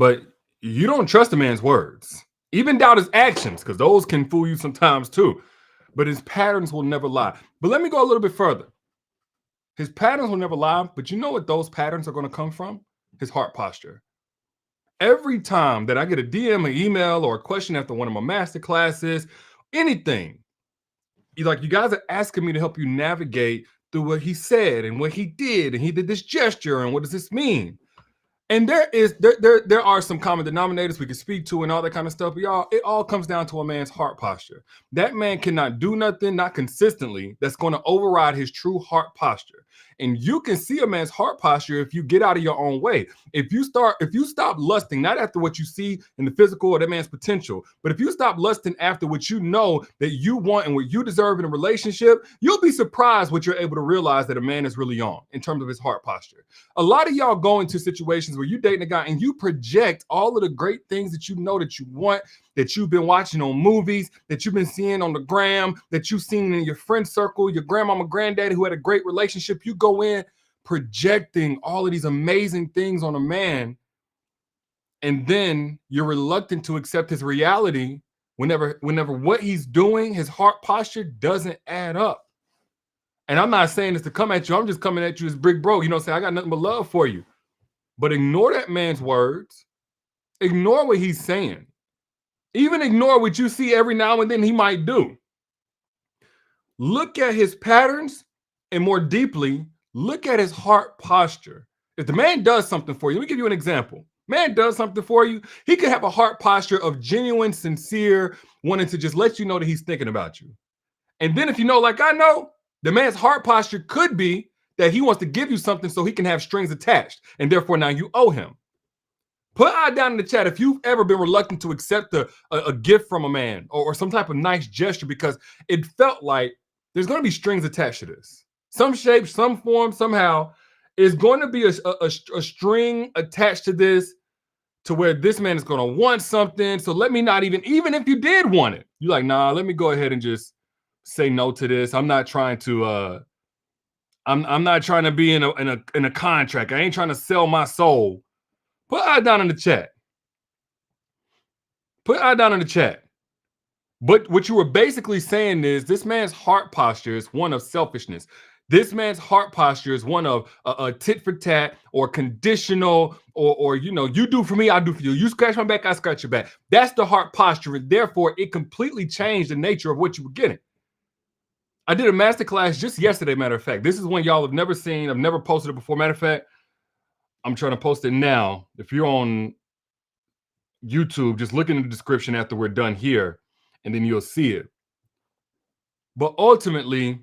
but you don't trust a man's words. Even doubt his actions, because those can fool you sometimes too. But his patterns will never lie. But let me go a little bit further. His patterns will never lie, but you know what those patterns are going to come from? His heart posture. Every time that I get a DM, an email, or a question after one of my master classes, anything, you guys are asking me to help you navigate through what he said and what he did, and he did this gesture, and what does this mean? And there are some common denominators we can speak to and all that kind of stuff. But y'all, it all comes down to a man's heart posture. That man cannot do nothing, not consistently, that's going to override his true heart posture. And you can see a man's heart posture if you get out of your own way. If you stop lusting, not after what you see in the physical or that man's potential, but if you stop lusting after what you know that you want and what you deserve in a relationship, you'll be surprised what you're able to realize that a man is really on in terms of his heart posture. A lot of y'all go into situations where you're dating a guy and you project all of the great things that you know that you want, that you've been watching on movies, that you've been seeing on the gram, that you've seen in your friend circle, your grandmama, granddaddy who had a great relationship. You go in projecting all of these amazing things on a man, and then you're reluctant to accept his reality whenever what he's doing, his heart posture doesn't add up. And I'm not saying this to come at you. I'm just coming at you as big bro. You know what I'm saying? I got nothing but love for you. But ignore that man's words. Ignore what he's saying. Even ignore what you see every now and then he might do. Look at his patterns, and more deeply, look at his heart posture. If the man does something for you, let me give you an example. Man does something for you, he could have a heart posture of genuine, sincere, wanting to just let you know that he's thinking about you. And then if you know, like I know, the man's heart posture could be that he wants to give you something so he can have strings attached, and therefore now you owe him. Put I down in the chat if you've ever been reluctant to accept a gift from a man or some type of nice gesture because it felt like there's going to be strings attached to this. Some shape, some form, somehow, is going to be a string attached to this to where this man is going to want something. So let me not even if you did want it, you're like, nah, let me go ahead and just say no to this. I'm not trying to I'm not trying to be in a contract. I ain't trying to sell my soul. Put I down in the chat. Put I down in the chat. But what you were basically saying is this man's heart posture is one of selfishness. This man's heart posture is one of a tit for tat or conditional or you do for me, I do for you. You scratch my back, I scratch your back. That's the heart posture, and therefore it completely changed the nature of what you were getting. I did a masterclass just yesterday, matter of fact. This is one y'all have never seen. I've never posted it before. Matter of fact, I'm trying to post it now. If you're on YouTube, just look in the description after we're done here, and then you'll see it. But ultimately,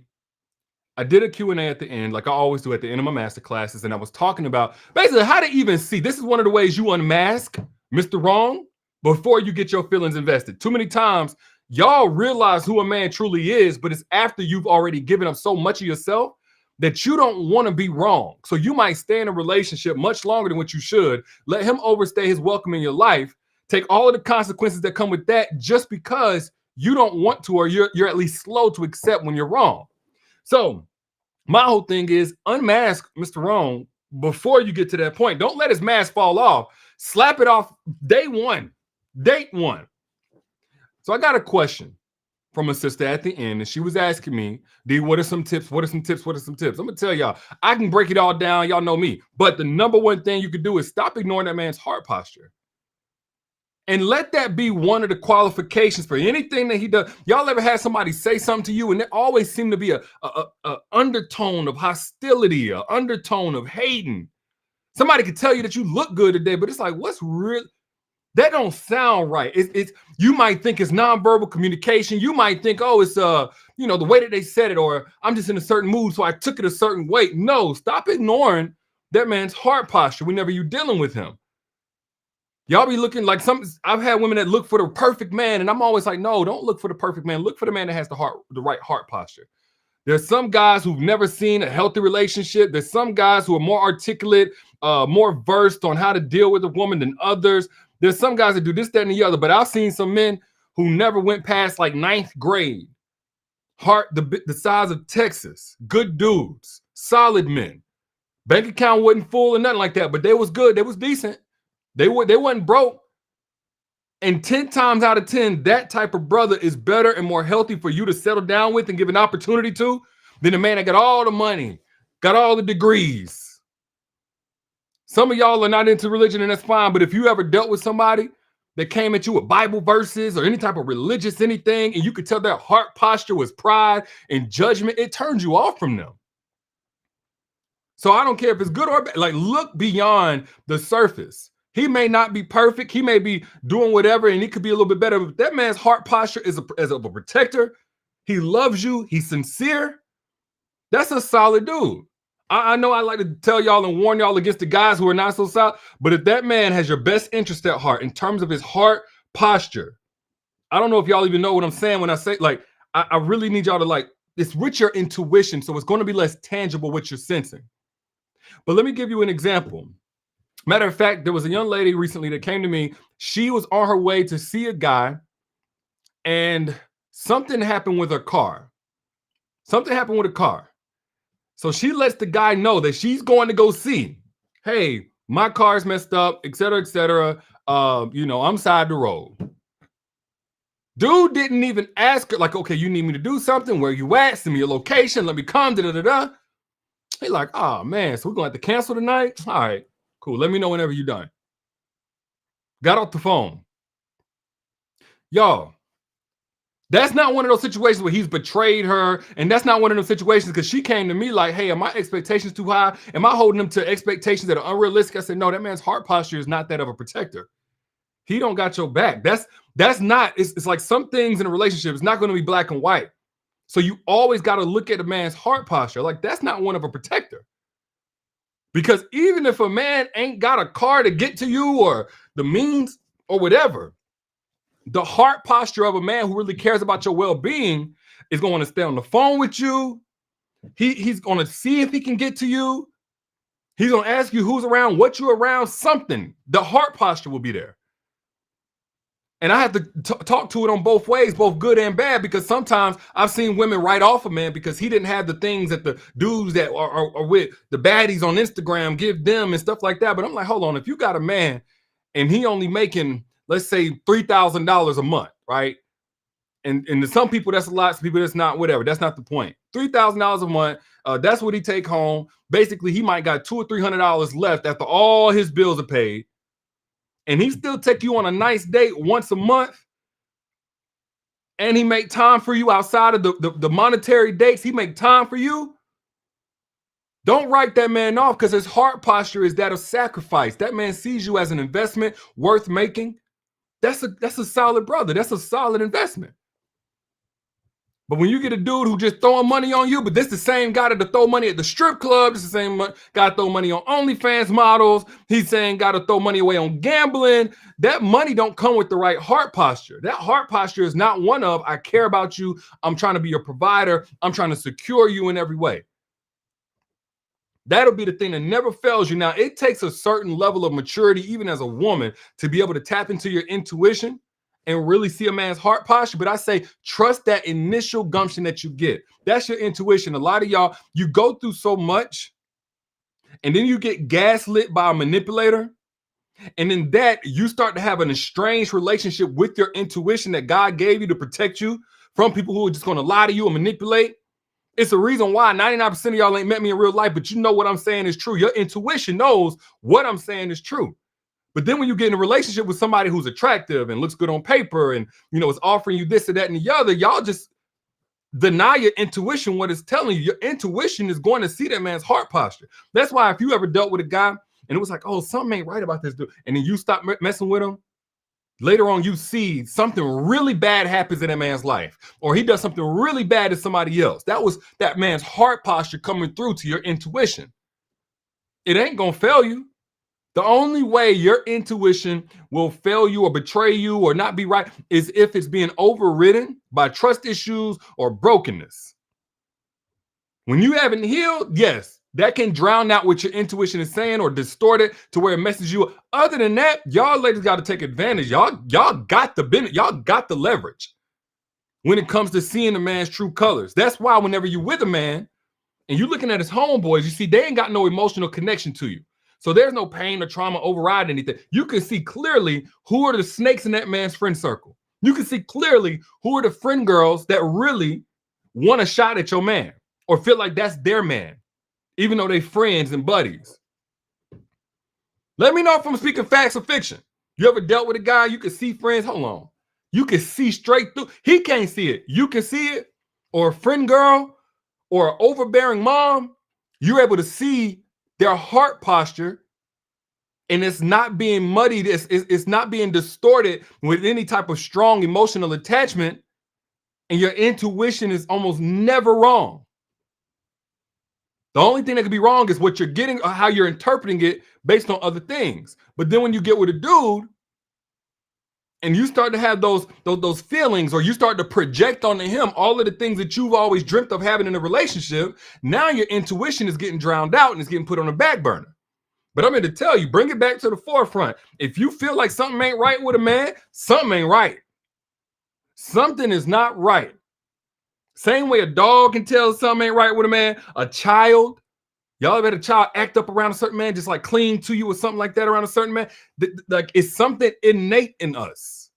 I did a Q&A at the end, like I always do at the end of my master classes, and I was talking about basically how to even see. This is one of the ways you unmask Mr. Wrong before you get your feelings invested. Too many times, y'all realize who a man truly is, but it's after you've already given up so much of yourself that you don't want to be wrong. So you might stay in a relationship much longer than what you should, let him overstay his welcome in your life, take all of the consequences that come with that just because you don't want to, or you're at least slow to accept when you're wrong. So my whole thing is unmask Mr. Wrong before you get to that point. Don't let his mask fall off. Slap it off day one, date one. So I got a question from a sister at the end, and she was asking me, D, what are some tips? What are some tips? What are some tips? I'm going to tell y'all, I can break it all down. Y'all know me. But the number one thing you can do is stop ignoring that man's heart posture. And let that be one of the qualifications for anything that he does. Y'all ever had somebody say something to you and there always seemed to be a undertone of hostility, an undertone of hating. Somebody could tell you that you look good today, but it's like, what's real? That don't sound right. It's you might think it's nonverbal communication. You might think, oh, it's the way that they said it, or I'm just in a certain mood, so I took it a certain way. No, stop ignoring that man's heart posture whenever you're dealing with him. Y'all be looking like I've had women that look for the perfect man, and I'm always like, no, don't look for the perfect man. Look for the man that has the right heart posture. There's some guys who've never seen a healthy relationship. There's some guys who are more articulate, more versed on how to deal with a woman than others. There's some guys that do this, that, and the other. But I've seen some men who never went past like 9th grade. Heart the size of Texas. Good dudes. Solid men. Bank account wasn't full or nothing like that, but they was good. They was decent. They wasn't broke. And 10 times out of 10, that type of brother is better and more healthy for you to settle down with and give an opportunity to than the man that got all the money, got all the degrees. Some of y'all are not into religion, and that's fine. But if you ever dealt with somebody that came at you with Bible verses or any type of religious anything, and you could tell their heart posture was pride and judgment, it turns you off from them. So I don't care if it's good or bad. Like, look beyond the surface. He may not be perfect. He may be doing whatever, and he could be a little bit better. But that man's heart posture is as a protector. He loves you. He's sincere. That's a solid dude. I know I like to tell y'all and warn y'all against the guys who are not so solid. But if that man has your best interest at heart in terms of his heart posture, I don't know if y'all even know what I'm saying when I say, like, I really need y'all to, like, it's with your intuition. So it's going to be less tangible what you're sensing. But let me give you an example. Matter of fact, there was a young lady recently that came to me. She was on her way to see a guy, and something happened with her car. Something happened with a car. So she lets the guy know that she's going to go see. Hey, my car's messed up, et cetera, et cetera. I'm side the road. Dude didn't even ask her, like, okay, you need me to do something? Where you at? Send me your location. Let me come. Da-da-da-da. He like, oh, man, so we're going to have to cancel tonight? All right. Cool. Let me know whenever you're done. Got off the phone. Y'all, that's not one of those situations where he's betrayed her. And that's not one of those situations because she came to me like, hey, are my expectations too high? Am I holding them to expectations that are unrealistic? I said, no, that man's heart posture is not that of a protector. He don't got your back. That's not, it's like some things in a relationship, it's not going to be black and white. So you always got to look at a man's heart posture. Like, that's not one of a protector. Because even if a man ain't got a car to get to you or the means or whatever, the heart posture of a man who really cares about your well-being is going to stay on the phone with you. He's going to see if he can get to you. He's going to ask you who's around, what you're around, something. The heart posture will be there. And I have to talk to it on both ways, both good and bad, because sometimes I've seen women write off a man because he didn't have the things that the dudes that are with the baddies on Instagram give them and stuff like that. But I'm like, hold on, if you got a man and he only making, let's say, $3,000 a month, right? And to some people that's a lot, some people that's not, whatever. That's not the point. $3,000 a month, that's what he take home. Basically, he might got $200 or $300 left after all his bills are paid. And he still take you on a nice date once a month, and he make time for you outside of the monetary dates. He make time for you. Don't write that man off because his heart posture is that of sacrifice. That man sees you as an investment worth making. That's a solid brother. That's a solid investment. But when you get a dude who just throwing money on you, but this the same guy that throw money at the strip club, this the same guy throw money on OnlyFans models, he's saying got to throw money away on gambling, that money don't come with the right heart posture. That heart posture is not one of, I care about you, I'm trying to be your provider, I'm trying to secure you in every way. That'll be the thing that never fails you. Now, it takes a certain level of maturity, even as a woman, to be able to tap into your intuition and really see a man's heart posture. But I say, trust that initial gumption that you get. That's your intuition. A lot of y'all, you go through so much, and then you get gaslit by a manipulator. And in that, you start to have an estranged relationship with your intuition that God gave you to protect you from people who are just going to lie to you and manipulate. It's a reason why 99% of y'all ain't met me in real life, but you know what I'm saying is true. Your intuition knows what I'm saying is true. But then when you get in a relationship with somebody who's attractive and looks good on paper and, is offering you this or that and the other, y'all just deny your intuition what it's telling you. Your intuition is going to see that man's heart posture. That's why if you ever dealt with a guy and it was like, oh, something ain't right about this dude, and then you stop messing with him, later on you see something really bad happens in that man's life, or he does something really bad to somebody else. That was that man's heart posture coming through to your intuition. It ain't going to fail you. The only way your intuition will fail you or betray you or not be right is if it's being overridden by trust issues or brokenness. When you haven't healed, yes, that can drown out what your intuition is saying or distort it to where it messes you up. Other than that, y'all ladies got to take advantage. Y'all got the benefit, y'all got the leverage when it comes to seeing a man's true colors. That's why whenever you're with a man and you're looking at his homeboys, you see they ain't got no emotional connection to you. So there's no pain or trauma override anything. You can see clearly who are the snakes in that man's friend circle. You can see clearly who are the friend girls that really want a shot at your man or feel like that's their man, even though they friends and buddies. Let me know if I'm speaking facts or fiction. You ever dealt with a guy you can see friends? Hold on. You can see straight through. He can't see it. You can see it. Or a friend girl or an overbearing mom. You're able to see their heart posture, and it's not being muddied. It's not being distorted with any type of strong emotional attachment. And your intuition is almost never wrong. The only thing that could be wrong is what you're getting or how you're interpreting it based on other things. But then when you get with a dude and you start to have those feelings, or you start to project onto him all of the things that you've always dreamt of having in a relationship, now your intuition is getting drowned out and it's getting put on the back burner. But I'm here to tell you, bring it back to the forefront. If you feel like something ain't right with a man, something ain't right. Something is not right. Same way a dog can tell something ain't right with a man, a child. Y'all ever had a child act up around a certain man, just like cling to you or something like that around a certain man? Like, it's something innate in us,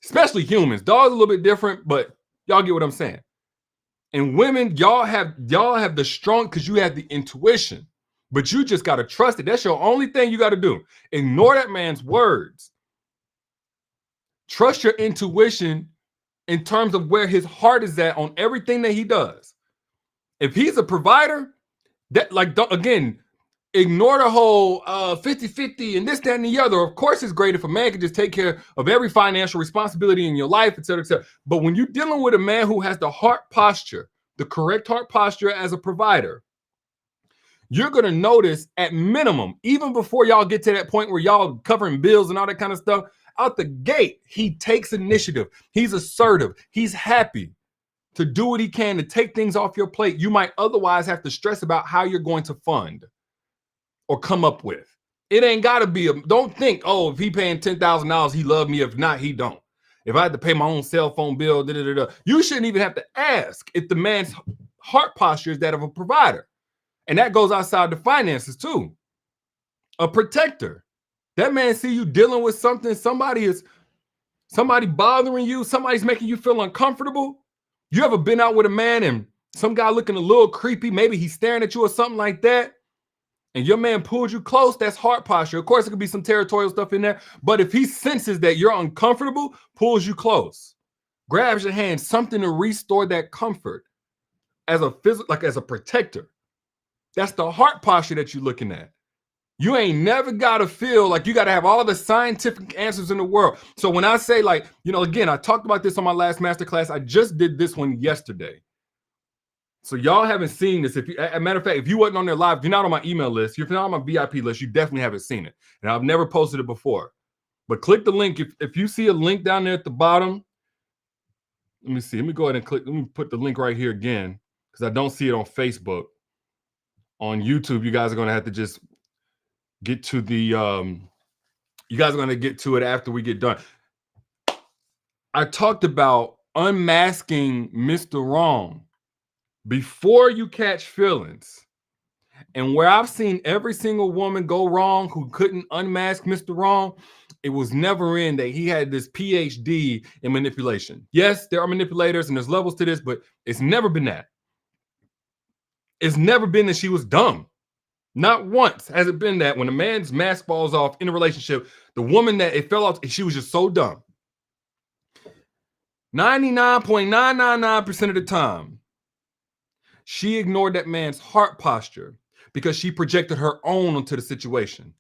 especially humans. Dogs a little bit different, but y'all get what I'm saying. And women, y'all have the strong, because you have the intuition, but you just got to trust it. That's your only thing you got to do. Ignore that man's words. Trust your intuition in terms of where his heart is at on everything that he does. If he's a provider, that, like, again, ignore the whole 50-50 and this, that, and the other. Of course, it's great if a man can just take care of every financial responsibility in your life, et cetera, et cetera. But when you're dealing with a man who has the heart posture, the correct heart posture as a provider, you're going to notice at minimum, even before y'all get to that point where y'all covering bills and all that kind of stuff, out the gate, he takes initiative. He's assertive. He's happy to do what he can to take things off your plate you might otherwise have to stress about how you're going to fund or come up with. It ain't got to be don't think, oh, if he paying $10,000, he love me. If not, he don't. If I had to pay my own cell phone bill, you shouldn't even have to ask if the man's heart posture is that of a provider. And that goes outside the finances too. A protector. That man see you dealing with something, somebody bothering you, somebody's making you feel uncomfortable. You ever been out with a man and some guy looking a little creepy, maybe he's staring at you or something like that, and your man pulled you close? That's heart posture. Of course, it could be some territorial stuff in there, but if he senses that you're uncomfortable, pulls you close, grabs your hand, something to restore that comfort as a as a protector. That's the heart posture that you're looking at. You ain't never got to feel like you got to have all of the scientific answers in the world. So when I say, like, again, I talked about this on my last masterclass. I just did this one yesterday. So y'all haven't seen this. As a matter of fact, if you wasn't on there live, if you're not on my email list, if you're not on my VIP list, you definitely haven't seen it. And I've never posted it before. But click the link. If you see a link down there at the bottom, let me see. Let me go ahead and click. Let me put the link right here again, because I don't see it on Facebook. On YouTube, you guys are going to have to just get to the you guys are going to get to it after we get done. I talked about unmasking Mr. Wrong before you catch feelings. And where I've seen every single woman go wrong who couldn't unmask Mr. Wrong, it was never in that he had this PhD in manipulation. Yes, there are manipulators and there's levels to this, but it's never been that. It's never been that she was dumb. Not once has it been that when a man's mask falls off in a relationship, the woman that it fell off, she was just so dumb. 99.999% of the time, she ignored that man's heart posture because she projected her own onto the situation.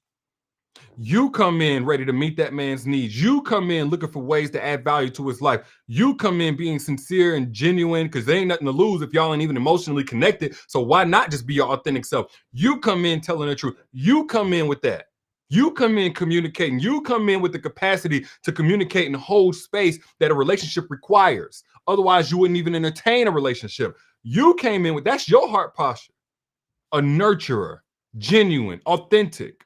You come in ready to meet that man's needs. You come in looking for ways to add value to his life. You come in being sincere and genuine, because there ain't nothing to lose if y'all ain't even emotionally connected. So why not just be your authentic self? You come in telling the truth. You come in with that. You come in communicating. You come in with the capacity to communicate and hold space that a relationship requires. Otherwise, you wouldn't even entertain a relationship. You came in with, that's your heart posture. A nurturer, genuine, authentic.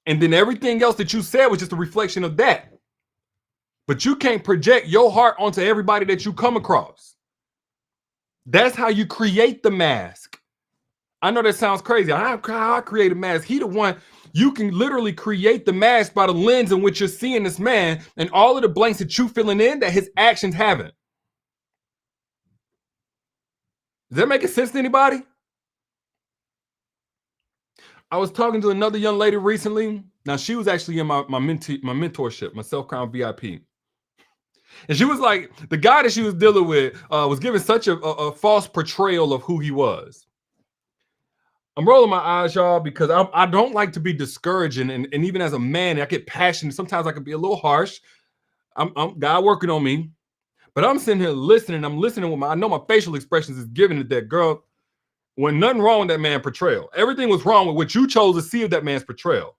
And then everything else that you said was just a reflection of that. But you can't project your heart onto everybody that you come across. That's how you create the mask. I know that sounds crazy. I create a mask. He the one. You can literally create the mask by the lens in which you're seeing this man and all of the blanks that you filling in that his actions haven't. Is that making sense to anybody? I was talking to another young lady recently. Now she was actually in my mentorship, my self-crown VIP. And she was like, the guy that she was dealing with was giving such a false portrayal of who he was. I'm rolling my eyes, y'all, because I don't like to be discouraging. And even as a man, I get passionate. Sometimes I can be a little harsh. I'm God working on me. But I'm sitting here listening. I'm listening with I know my facial expressions is giving it that girl. When nothing wrong with that man's portrayal. Everything was wrong with what you chose to see of that man's portrayal.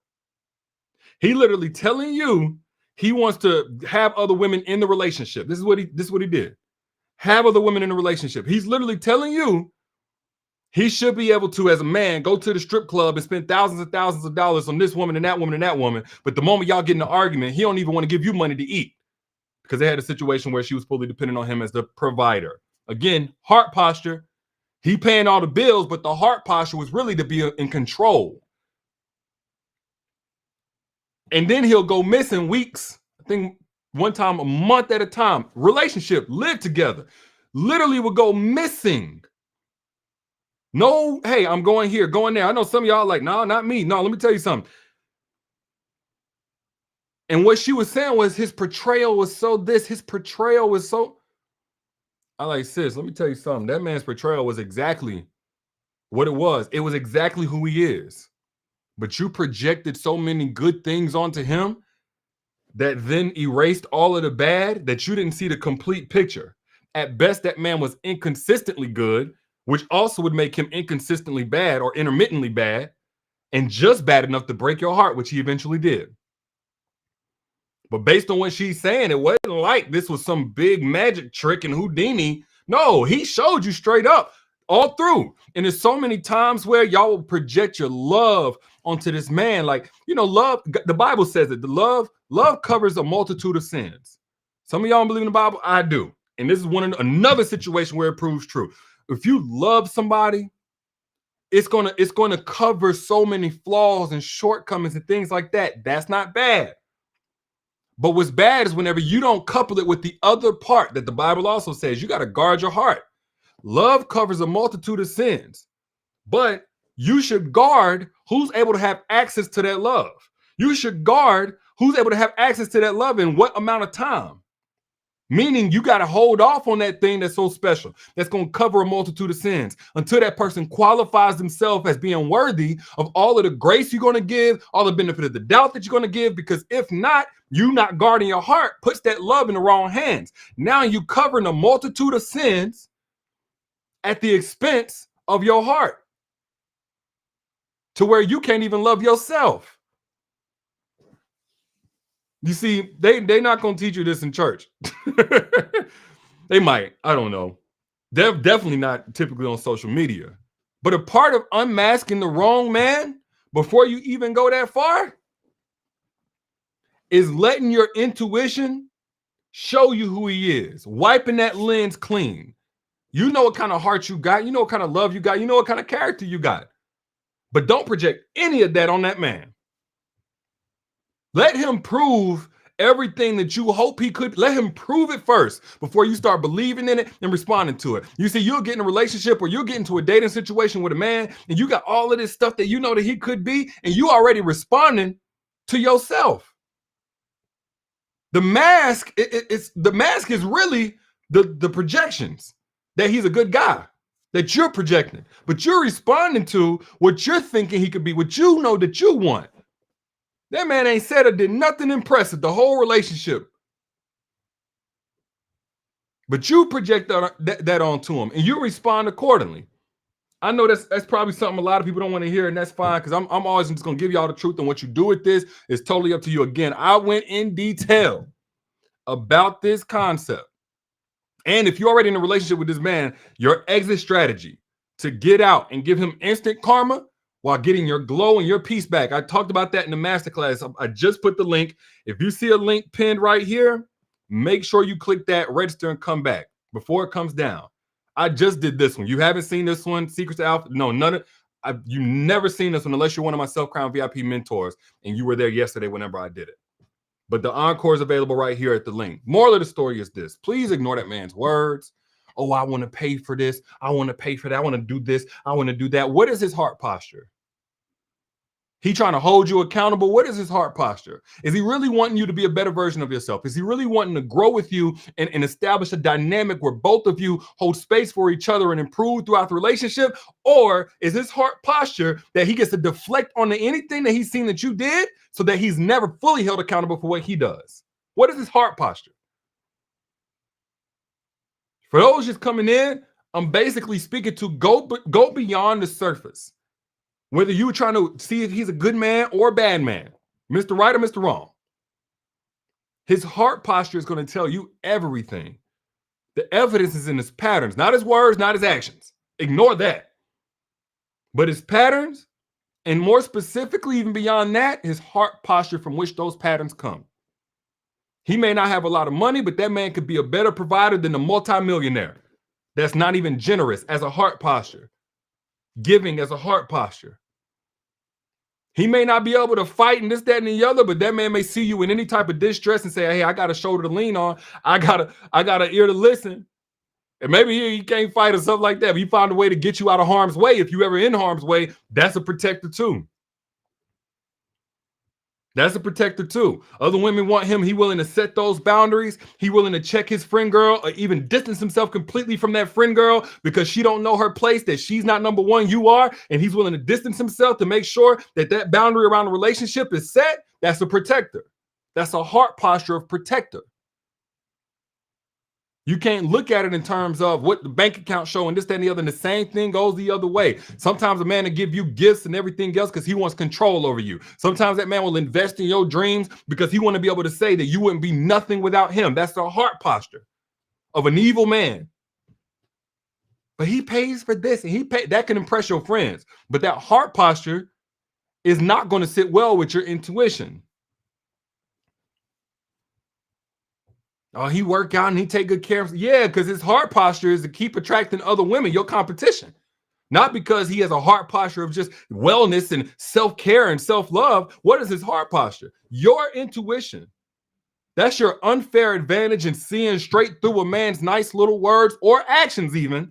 He literally telling you he wants to have other women in the relationship. This is what he did. Have other women in the relationship. He's literally telling you he should be able to, as a man, go to the strip club and spend thousands and thousands of dollars on this woman and that woman and that woman. But the moment y'all get in an argument, he don't even want to give you money to eat because they had a situation where she was fully dependent on him as the provider. Again, heart posture. He paying all the bills, but the heart posture was really to be in control. And then he'll go missing weeks. I think one time, a month at a time. Relationship, live together. Literally would go missing. No, hey, I'm going here, going there. I know some of y'all like, no, not me. No, let me tell you something. And what she was saying was his portrayal was so this, his portrayal was so. I like, sis, let me tell you something. That man's portrayal was exactly what it was. It was exactly who he is. But you projected so many good things onto him that then erased all of the bad that you didn't see the complete picture. At best, that man was inconsistently good, which also would make him inconsistently bad or intermittently bad, and just bad enough to break your heart, which he eventually did. But based on what she's saying, it wasn't like this was some big magic trick and Houdini. No, he showed you straight up all through. And there's so many times where y'all will project your love onto this man. Like, you know, love, the Bible says it. The love covers a multitude of sins. Some of y'all don't believe in the Bible. I do. And this is another situation where it proves true. If you love somebody, it's gonna cover so many flaws and shortcomings and things like that. That's not bad. But what's bad is whenever you don't couple it with the other part that the Bible also says, you got to guard your heart. Love covers a multitude of sins, but you should guard who's able to have access to that love. You should guard who's able to have access to that love in what amount of time. Meaning you got to hold off on that thing that's so special, that's going to cover a multitude of sins until that person qualifies themselves as being worthy of all of the grace you're going to give, all the benefit of the doubt that you're going to give, because if not, you not guarding your heart puts that love in the wrong hands. Now you covering a multitude of sins at the expense of your heart to where you can't even love yourself. You see, they're not going to teach you this in church. They might. I don't know. They're definitely not typically on social media. But a part of unmasking the wrong man before you even go that far is letting your intuition show you who he is, wiping that lens clean. You know what kind of heart you got. You know what kind of love you got. You know what kind of character you got. But don't project any of that on that man. Let him prove everything that you hope he could. Let him prove it first before you start believing in it and responding to it. You see, you'll get in a relationship or you'll get into a dating situation with a man and you got all of this stuff that you know that he could be, and you already responding to yourself. The mask, the mask is really the projections that he's a good guy that you're projecting, but you're responding to what you're thinking he could be, what you know that you want. That man ain't said or did nothing impressive the whole relationship. But you project that onto him and you respond accordingly. I know that's probably something a lot of people don't want to hear, and that's fine, because I'm always just going to give y'all the truth, and what you do with this is totally up to you. Again, I went in detail about this concept. And if you're already in a relationship with this man, your exit strategy to get out and give him instant karma while getting your glow and your peace back. I talked about that in the masterclass. I just put the link. If you see a link pinned right here, make sure you click that, register, and come back before it comes down. I just did this one. You haven't seen this one, Secrets to Alpha? No, none of. You never seen this one unless you're one of my Self-Crown VIP mentors and you were there yesterday whenever I did it. But the encore is available right here at the link. Moral of the story is this. Please ignore that man's words. Oh, I want to pay for this. I want to pay for that. I want to do this. I want to do that. What is his heart posture? He trying to hold you accountable. What is his heart posture? Is he really wanting you to be a better version of yourself? Is he really wanting to grow with you and establish a dynamic where both of you hold space for each other and improve throughout the relationship? Or is his heart posture that he gets to deflect onto anything that he's seen that you did so that he's never fully held accountable for what he does? What is his heart posture? For those just coming in, I'm basically speaking to go beyond the surface. Whether you're trying to see if he's a good man or a bad man, Mr. Right or Mr. Wrong, his heart posture is going to tell you everything. The evidence is in his patterns, not his words, not his actions. Ignore that. But his patterns, and more specifically, even beyond that, his heart posture from which those patterns come. He may not have a lot of money, but that man could be a better provider than the multimillionaire that's not even generous as a heart posture, giving as a heart posture. He may not be able to fight and this, that, and the other, but that man may see you in any type of distress and say, hey, I got a shoulder to lean on. I got an ear to listen. And maybe he can't fight or something like that, but he found a way to get you out of harm's way. If you ever in harm's way, that's a protector too. That's a protector too. Other women want him. He willing to set those boundaries. He willing to check his friend girl or even distance himself completely from that friend girl because she don't know her place, that she's not number one, you are. And he's willing to distance himself to make sure that that boundary around the relationship is set. That's a protector. That's a heart posture of protector. You can't look at it in terms of what the bank account showing this, that, and the other. And the same thing goes the other way. Sometimes a man will give you gifts and everything else because he wants control over you. Sometimes that man will invest in your dreams because he want to be able to say that you wouldn't be nothing without him. That's the heart posture of an evil man. But he pays for this, and that can impress your friends. But that heart posture is not going to sit well with your intuition. Oh, he work out and he take good care of. Yeah, because his heart posture is to keep attracting other women, your competition. Not because he has a heart posture of just wellness and self-care and self-love. What is his heart posture? Your intuition. That's your unfair advantage in seeing straight through a man's nice little words or actions even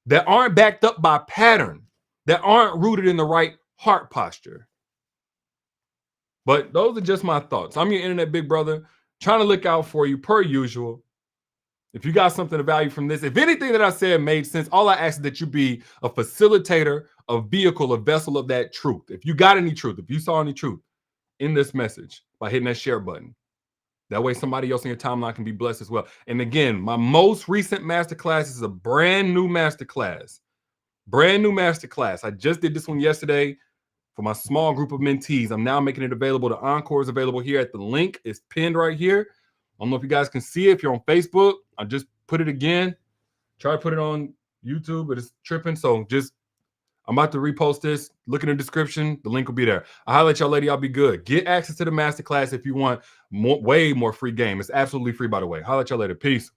that aren't backed up by pattern, that aren't rooted in the right heart posture. But those are just my thoughts. I'm your internet big brother, trying to look out for you per usual. If you got something of value from this, if anything that I said made sense, all I ask is that you be a facilitator, a vehicle, a vessel of that truth. If you got any truth, if you saw any truth in this message by hitting that share button, that way somebody else in your timeline can be blessed as well. And again, my most recent masterclass is a brand new masterclass. Brand new masterclass. I just did this one yesterday for my small group of mentees. I'm now making it available. The encore is available here at the link. It's pinned right here. I don't know if you guys can see it. If you're on Facebook, I just put it again. Try to put it on YouTube, but it's tripping. So I'm about to repost this. Look in the description. The link will be there. I highlight y'all, lady. Y'all be good. Get access to the masterclass if you want way more free game. It's absolutely free, by the way. Highlight y'all later. Peace.